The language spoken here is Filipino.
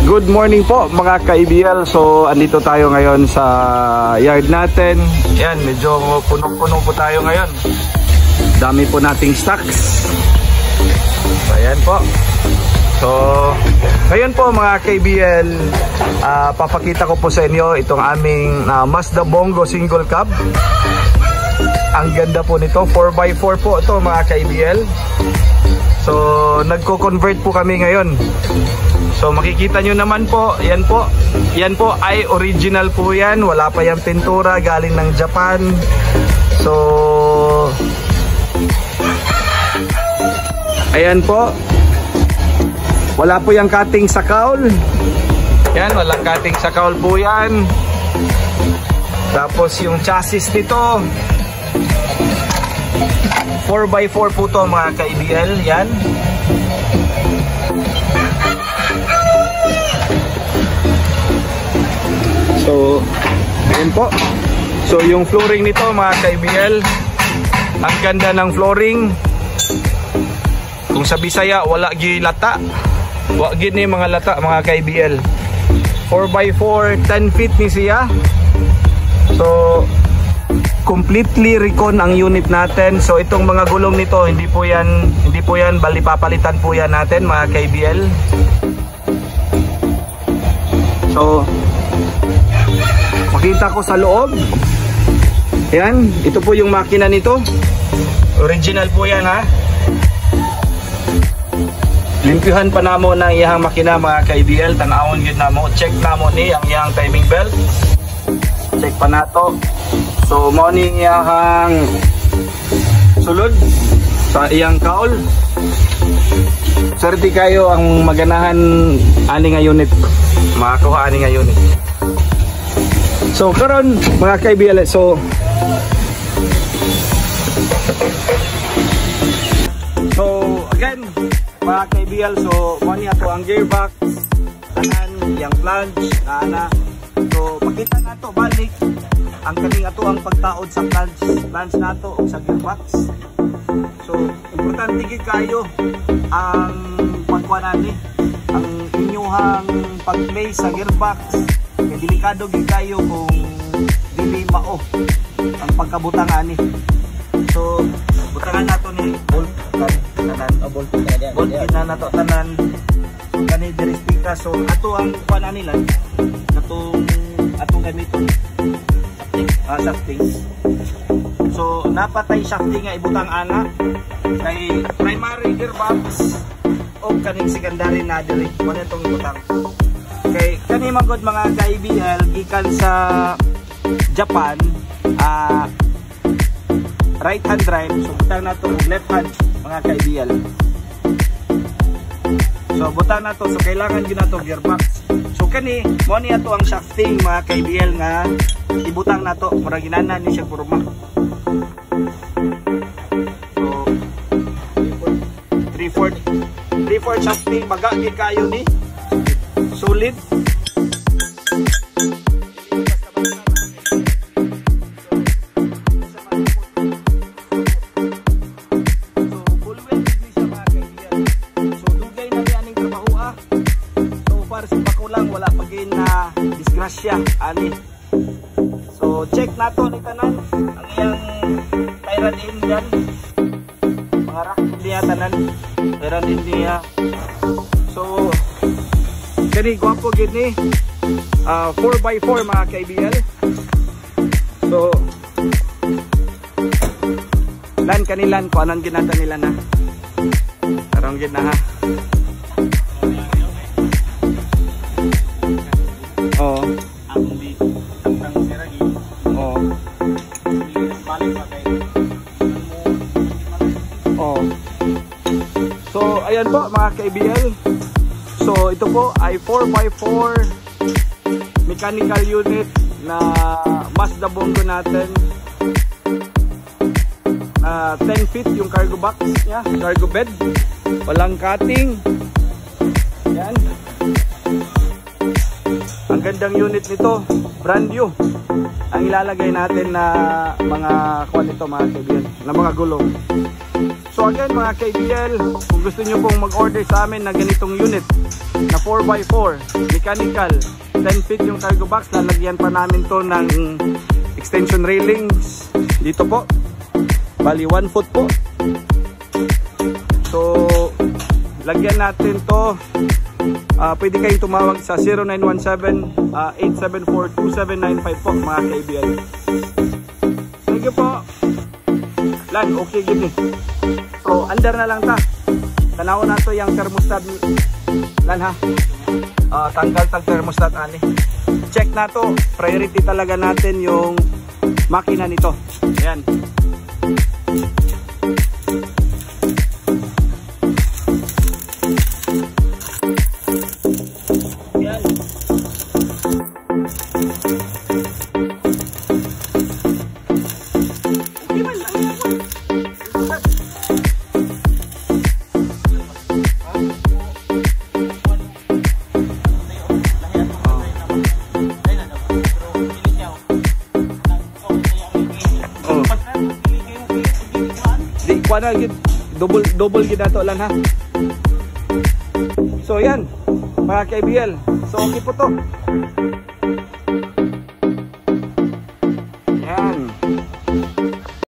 Good morning po mga ka-IBL. So andito tayo ngayon sa yard natin. Yan, medyo punong-puno po tayo ngayon. Dami po nating stocks. So ayan po. So ngayon po mga ka-IBL, papakita ko po sa inyo itong aming Mazda Bongo single cab. Ang ganda po nito, 4x4 po ito mga ka-IBL. So nagko-convert po kami ngayon. So makikita nyo naman po, yan po ay original po yan. Wala pa yung pintura, galing ng Japan. So ayan po. Wala po yung cutting sa cowl. Yan, walang cutting sa cowl po yan. Tapos yung chassis nito 4x4 po to mga ka-IBL. Yan. So, ayan po. So, yung flooring nito mga ka-IBL, ang ganda ng flooring. Kung sa Bisaya, wala gilata. Wala gini mga lata mga ka-IBL. 4x4, 10 feet ni siya. So, completely recon ang unit natin. So, itong mga gulong nito, hindi po yan, bali papalitan po yan natin mga ka-IBL. So, makita ko sa loob. Yan, ito po yung makina nito. Original po yan ha. Limpyuhan pa namo ng iyang makina mga ka-IBL. Tanawon yun namo. Check namo ni ang iyang timing belt. Check pa nato. So mo ni iyang sulod sa iyang kaul. Swerte kayo ang maganahan ani nga unit. Makakuha ani nga unit. So karon mga ka-IBL, so again mga ka-IBL, so money ato ang gearbox, tanan yang flange ana. So makita nato balik ang kaning ato ang pagtaod sa flange nato ug sa gearbox. So importante gid kayo ang pagkuan ani, ang inyuhang pag-play sa gearbox. Kaya delikado gid kayo kung dili mao ang pagkabutang ani. So butangan nato ni bolt tanan, bolt na nato tanan kani direstika. So ato ang kuan nila atong gamiton shafting. So napatay shafting nga ibutang ana kay primary gearbox o kaning secondary na diri mo itong ibutang. Okay, kani magod mga ka-IBL gikan sa Japan, right hand drive. So butang nato left hand mga ka-IBL. So butang nato, so kailangan gyud nato gearbox. So kani mo ni ato ang shafting mga ka-IBL nga ibutang nato murag ginana ni siya porma. So 3/4 shafting baga gid kayo ni solid. Disgrasya ani. So check nato ni tanan ang iyang tyrant engine, mga rack niya tanan tyrant niya. So kani gwapo gid ni 4x4 mga ka-IBL. So lan kanilan ko anan ginata nila na tarong gid na ha. Oh. Oh. So ayan po mga ka-IBL. So ito po ay 4x4 mechanical unit na Mazda Bongo natin. 10 feet yung cargo box niya, cargo bed. Walang cutting. Yan. Ang gandang unit nito, brand new. Ang ilalagay natin na mga kuwan nito mga ka-IBL, na mga gulong. So again mga ka-IBL, kung gusto nyo pong mag-order sa amin na ganitong unit, na 4x4 mechanical, 10 feet yung cargo box. Lalagyan pa namin to ng extension railings dito po, bali 1 foot po. So lagyan natin to. Pwede kayong tumawag sa 0917-874-2795 po mga kaibigan. Thank you po Lan, okay gini. So under na lang ta. Tanaw na to yung thermostat Lan ha. Tanggal tag thermostat ani. Check na to. Priority talaga natin yung makina nito. Ayan. Double gid ato lang ha. So yan mga kaibigan. So okay po to.